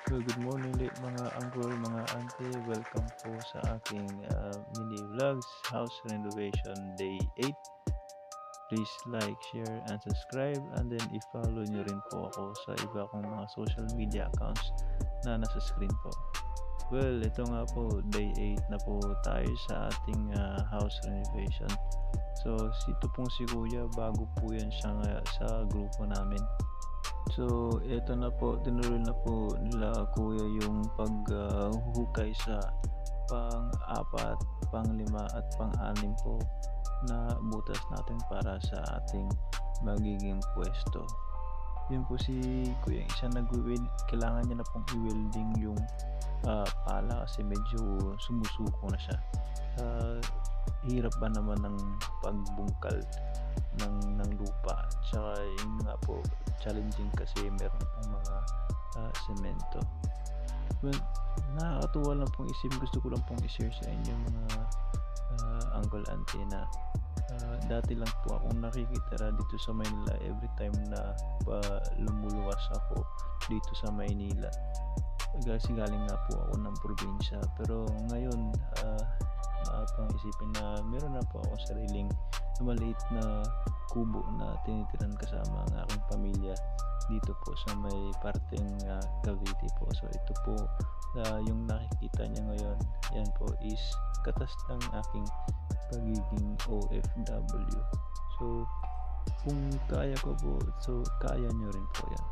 So, good morning ulit mga uncle, mga auntie. Welcome po sa aking mini vlogs, house renovation day 8. Please like, share, and subscribe. And then i-follow nyo rin po ako sa iba kong mga social media accounts na nasa screen po. Well, ito nga po, day 8 na po tayo sa ating house renovation. So, ito pong si Kuya, bago po yan siya sa grupo namin. So, eto na po, tinuloy na po nila Kuya yung paghuhukay sa pang-4, pang-5 at pang-6 po na butas natin para sa ating magiging pwesto. Yun po si Kuya, isa kailangan niya na pong i-welding yung pala kasi medyo sumusuko na siya. Hirap ba naman ng pagbungkal ng lupa, tsaka yun nga po, challenging kasi meron pong mga semento. Well, nakakatuwa lang pong isip, gusto ko lang pong i-share sa inyo mga uncle auntie na dati lang po akong nakikitira dito sa Maynila every time na lumuluwas ako dito sa Maynila kasi galing nga po ako ng probinsya. Pero ngayon pang isipin na meron na po akong sariling maliit na kubo na tinitiran kasama ang aking pamilya dito po sa may parteng Cavite po. So ito po yung nakikita niya ngayon, yan po is katas ng aking pagiging OFW. So kung kaya ko po, so kaya nyo rin po yan.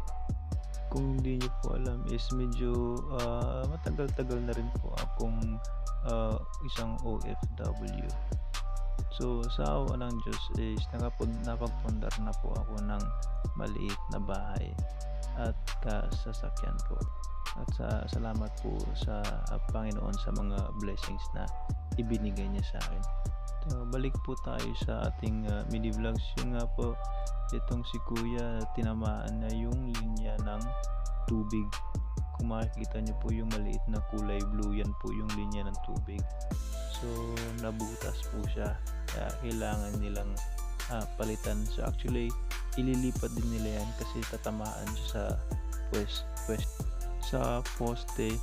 Kung hindi nyo po alam is medyo matagal-tagal na rin po akong isang OFW. So sa awa ng Diyos is napagpundar na po ako ng maliit na bahay at sasakyan po. At salamat po sa Panginoon sa mga blessings na ibinigay niya sa akin. So, balik po tayo sa ating mini vlogs. Yun nga po, itong si Kuya, tinamaan na yung linya ng tubig. Kung makikita nyo po yung maliit na kulay blue, yan po yung linya ng tubig. So nabutas po siya, kaya kailangan nilang palitan. So actually ililipat din nila yan kasi tatamaan siya sa poste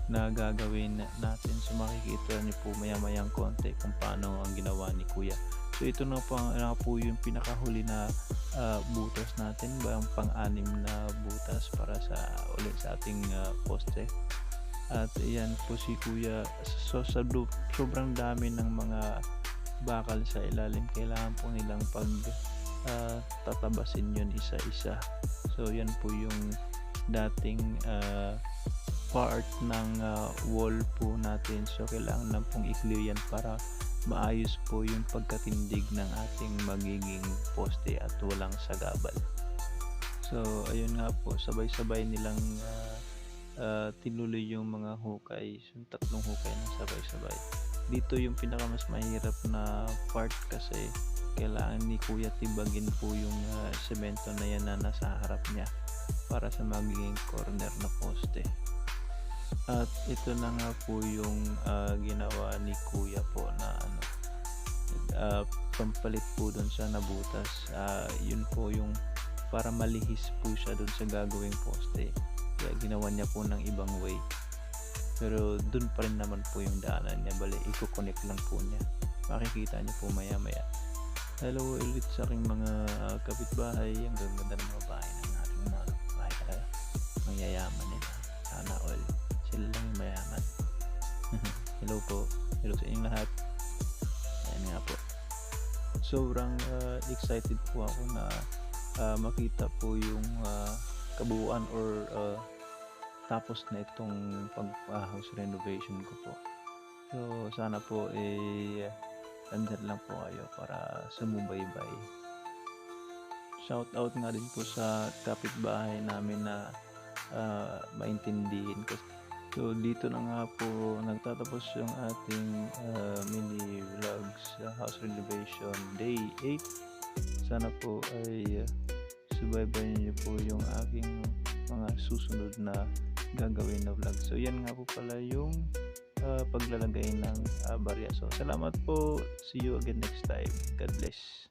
na gagawin natin. So makikita niyo po maya-mayang konti kung paano ang ginawa ni Kuya. So ito na po yung pinakahuli na butas natin, ang pang-6 na butas para sa ating poste. At ayan po si Kuya, so sobrang dami ng mga bakal sa ilalim, kailangan po nilang tatabasin yun isa-isa. So yan po yung dating part ng wall po natin. So kailangan lang pong i-clear yan para maayos po yung pagkatindig ng ating magiging poste at walang sagabal. So ayun nga po, sabay-sabay nilang tinuloy yung mga hukay, yung 3 hukay na sabay-sabay. Dito yung pinakamas mahirap na part kasi kailangan ni Kuya tibagin po yung semento na yan na nasa harap niya para sa magiging corner na poste. At ito na nga po yung ginawa ni Kuya po na pampalit po doon sa nabutas. Yun po yung para malihis po siya doon sa gagawing poste. Kaya ginawa niya po ng ibang way, pero dun pa rin naman po yung daanan niya. Bali, i-connect lang po niya, makikita niyo po maya maya. Hello ulit sa aking mga kapitbahay. Ang ganda ng mga bahay ng ating mga bahay talaga, mayayaman nila, sana all sila lang yung mayaman. Hello po, hello sa inyong lahat. Ayan nga po, sobrang excited po ako na makita po yung kabuuan or tapos na itong house renovation ko po. So sana po andyan lang po kayo para sumubaybay. Shout out nga din po sa kapitbahay namin na maintindihin ko. So dito na nga po nagtatapos yung ating mini vlogs house renovation day 8. Sana po ay subaybayan niyo po yung aking mga susunod na gagawin na vlog. So yan nga po pala yung paglalagay ng barya. So salamat po, see you again next time. God bless.